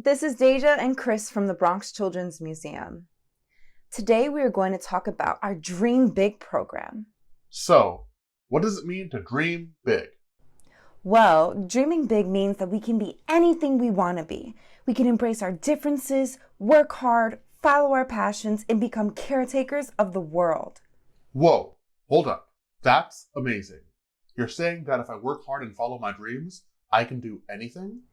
This is Deja and Chris from the Bronx Children's Museum. Today we are going to talk about our Dream Big program. So, what does it mean to dream big? Well, dreaming big means that we can be anything we want to be. We can embrace our differences, work hard, follow our passions, and become caretakers of the world. Whoa, hold up. That's amazing. You're saying that if I work hard and follow my dreams, I can do anything?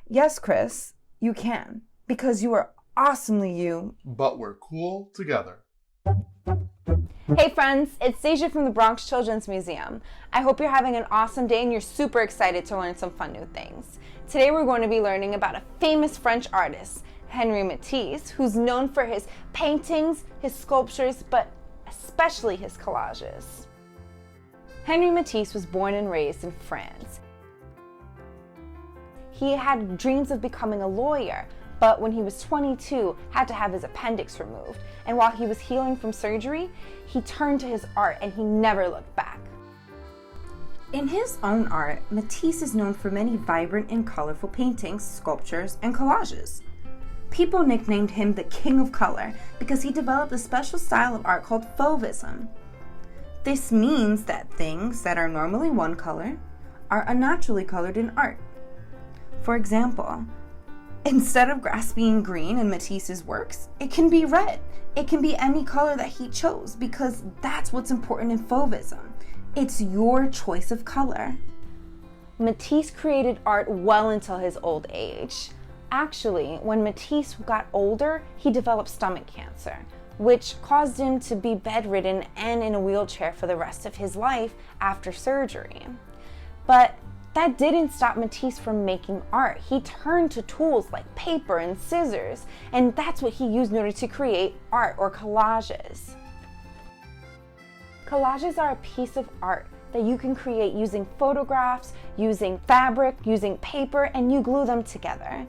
Yes, Chris, you can, because you are awesomely you. But we're cool together. Hey friends, it's Deja from the Bronx Children's Museum. I hope you're having an awesome day and you're super excited to learn some fun new things. Today we're going to be learning about a famous French artist, Henri Matisse, who's known for his paintings, his sculptures, but especially his collages. Henri Matisse was born and raised in France. He had dreams of becoming a lawyer, but when he was 22, had to have his appendix removed. And while he was healing from surgery, he turned to his art and he never looked back. In his own art, Matisse is known for many vibrant and colorful paintings, sculptures, and collages. People nicknamed him the King of Color because he developed a special style of art called fauvism. This means that things that are normally one color are unnaturally colored in art. For example, instead of grass being green in Matisse's works, it can be red. It can be any color that he chose because that's what's important in fauvism. It's your choice of color. Matisse created art well until his old age. Actually, when Matisse got older, he developed stomach cancer, which caused him to be bedridden and in a wheelchair for the rest of his life after surgery. But that didn't stop Matisse from making art. He turned to tools like paper and scissors, and that's what he used in order to create art or collages. Collages are a piece of art that you can create using photographs, using fabric, using paper, and you glue them together.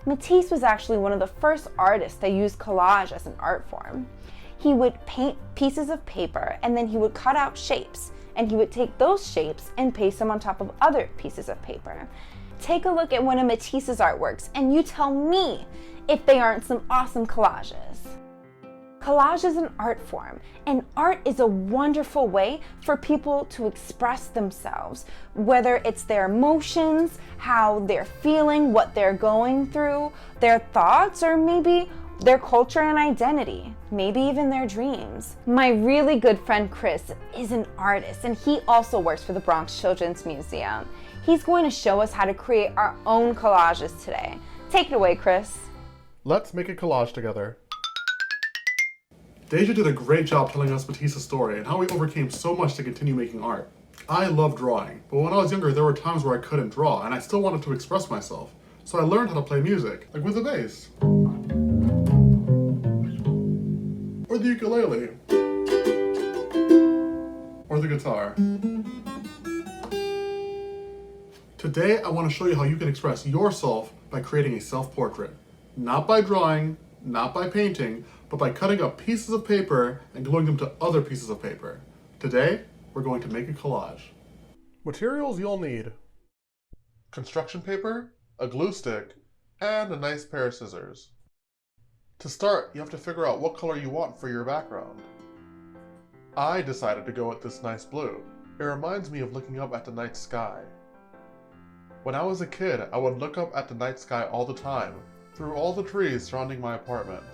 Matisse was actually one of the first artists that used collage as an art form. He would paint pieces of paper and then he would cut out shapes, and he would take those shapes and paste them on top of other pieces of paper. Take a look at one of Matisse's artworks and you tell me if they aren't some awesome collages. Collage is an art form, and art is a wonderful way for people to express themselves, whether it's their emotions, how they're feeling, what they're going through, their thoughts, or maybe their culture and identity, maybe even their dreams. My really good friend Chris is an artist, and he also works for the Bronx Children's Museum. He's going to show us how to create our own collages today. Take it away, Chris. Let's make a collage together. Deja did a great job telling us Matisse's story and how he overcame so much to continue making art. I love drawing, but when I was younger there were times where I couldn't draw and I still wanted to express myself. So I learned how to play music, like with the bass. Or the ukulele. Or the guitar. Today I want to show you how you can express yourself by creating a self-portrait. Not by drawing, not by painting, but by cutting up pieces of paper and gluing them to other pieces of paper. Today, we're going to make a collage. Materials you'll need: construction paper, a glue stick, and a nice pair of scissors. To start, you have to figure out what color you want for your background. I decided to go with this nice blue. It reminds me of looking up at the night sky. When I was a kid, I would look up at the night sky all the time, through all the trees surrounding my apartment.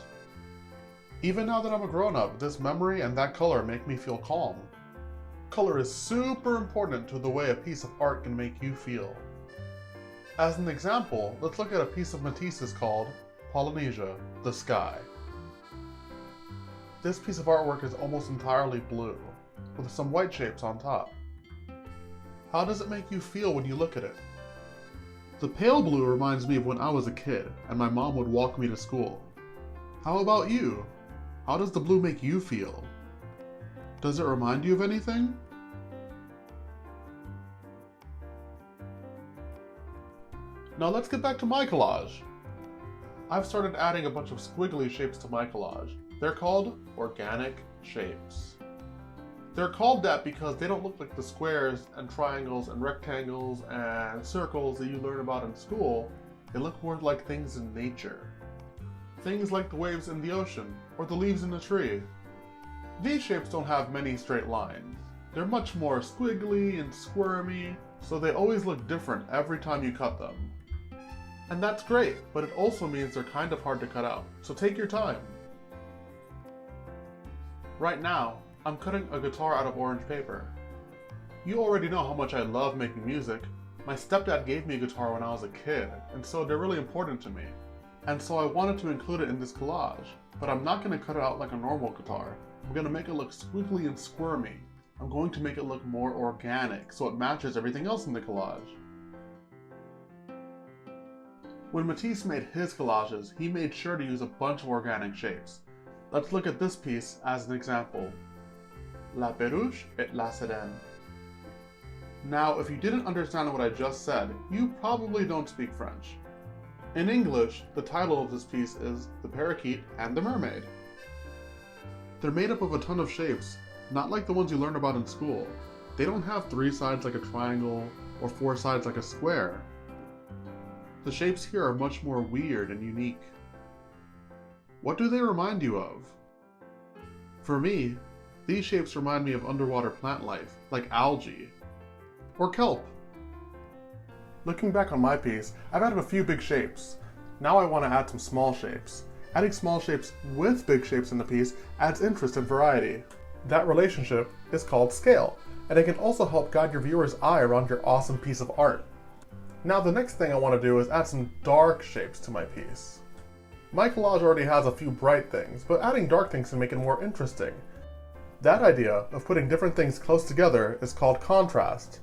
Even now that I'm a grown-up, this memory and that color make me feel calm. Color is super important to the way a piece of art can make you feel. As an example, let's look at a piece of Matisse's called Polynesia, the Sky. This piece of artwork is almost entirely blue, with some white shapes on top. How does it make you feel when you look at it? The pale blue reminds me of when I was a kid and my mom would walk me to school. How about you? How does the blue make you feel? Does it remind you of anything? Now let's get back to my collage. I've started adding a bunch of squiggly shapes to my collage. They're called organic shapes. They're called that because they don't look like the squares and triangles and rectangles and circles that you learn about in school. they look more like things in nature. Things like the waves in the ocean, or the leaves in a tree. These shapes don't have many straight lines. They're much more squiggly and squirmy, so they always look different every time you cut them. And that's great, but it also means they're kind of hard to cut out, so take your time. Right now, I'm cutting a guitar out of orange paper. You already know how much I love making music. My stepdad gave me a guitar when I was a kid, and so they're really important to me. And so I wanted to include it in this collage, but I'm not going to cut it out like a normal guitar. I'm going to make it look squiggly and squirmy. I'm going to make it look more organic, so it matches everything else in the collage. When Matisse made his collages, he made sure to use a bunch of organic shapes. Let's look at this piece as an example. La perruche et la sirène. Now, if you didn't understand what I just said, you probably don't speak French. In English, the title of this piece is The Parakeet and the Mermaid. They're made up of a ton of shapes, not like the ones you learn about in school. They don't have 3 sides like a triangle or 4 sides like a square. The shapes here are much more weird and unique. What do they remind you of? For me, these shapes remind me of underwater plant life, like algae, or kelp. Looking back on my piece, I've added a few big shapes. Now I want to add some small shapes. Adding small shapes with big shapes in the piece adds interest and variety. That relationship is called scale, and it can also help guide your viewer's eye around your awesome piece of art. Now the next thing I want to do is add some dark shapes to my piece. My collage already has a few bright things, but adding dark things can make it more interesting. That idea of putting different things close together is called contrast.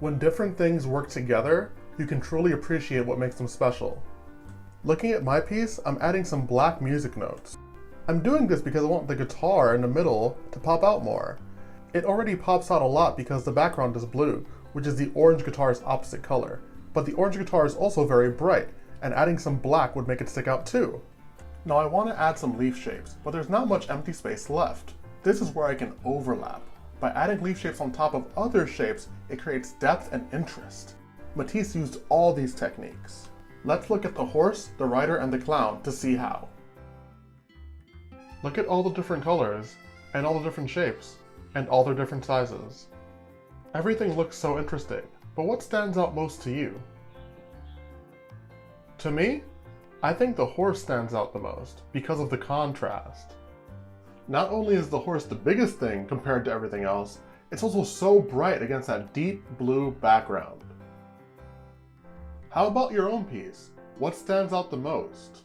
When different things work together, you can truly appreciate what makes them special. Looking at my piece, I'm adding some black music notes. I'm doing this because I want the guitar in the middle to pop out more. It already pops out a lot because the background is blue, which is the orange guitar's opposite color. But the orange guitar is also very bright, and adding some black would make it stick out too. Now I want to add some leaf shapes, but there's not much empty space left. This is where I can overlap. By adding leaf shapes on top of other shapes, it creates depth and interest. Matisse used all these techniques. Let's look at the horse, the rider, and the clown to see how. Look at all the different colors, and all the different shapes, and all their different sizes. Everything looks so interesting, but what stands out most to you? To me, I think the horse stands out the most because of the contrast. Not only is the horse the biggest thing compared to everything else, it's also so bright against that deep blue background. How about your own piece? What stands out the most?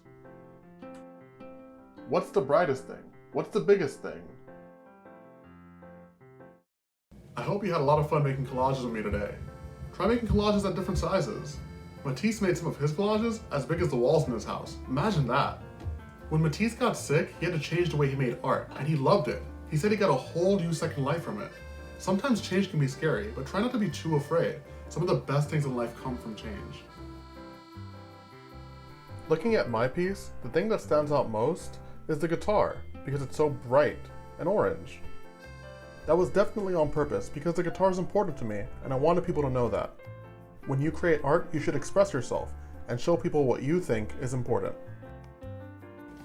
What's the brightest thing? What's the biggest thing? I hope you had a lot of fun making collages with me today. Try making collages at different sizes. Matisse made some of his collages as big as the walls in his house. Imagine that. When Matisse got sick, he had to change the way he made art, and he loved it. He said he got a whole new second life from it. Sometimes change can be scary, but try not to be too afraid. Some of the best things in life come from change. Looking at my piece, the thing that stands out most is the guitar, because it's so bright and orange. That was definitely on purpose, because the guitar is important to me, and I wanted people to know that. When you create art, you should express yourself, and show people what you think is important.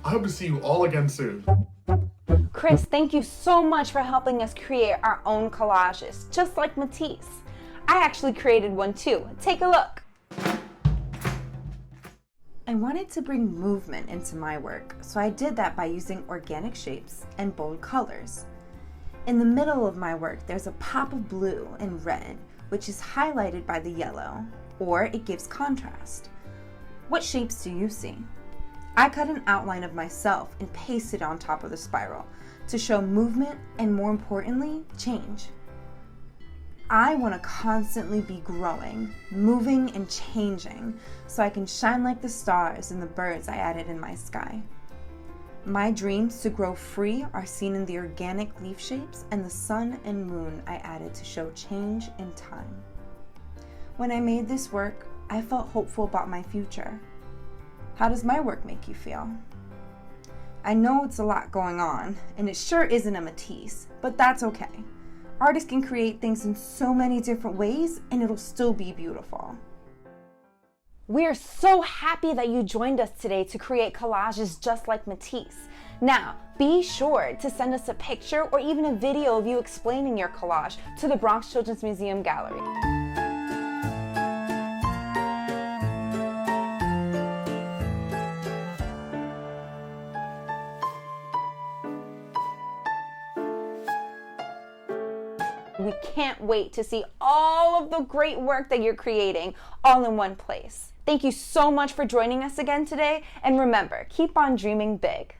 I hope to see you all again soon. Chris, thank you so much for helping us create our own collages, just like Matisse. I actually created one too. Take a look. I wanted to bring movement into my work, so I did that by using organic shapes and bold colors. In the middle of my work, there's a pop of blue and red, which is highlighted by the yellow, or it gives contrast. What shapes do you see? I cut an outline of myself and pasted it on top of the spiral to show movement and, more importantly, change. I want to constantly be growing, moving, and changing so I can shine like the stars and the birds I added in my sky. My dreams to grow free are seen in the organic leaf shapes and the sun and moon I added to show change and time. When I made this work, I felt hopeful about my future. How does my work make you feel? I know it's a lot going on, and it sure isn't a Matisse, but that's okay. Artists can create things in so many different ways, and it'll still be beautiful. We're so happy that you joined us today to create collages just like Matisse. Now, be sure to send us a picture or even a video of you explaining your collage to the Bronx Children's Museum Gallery. We can't wait to see all of the great work that you're creating all in one place. Thank you so much for joining us again today, and remember, keep on dreaming big.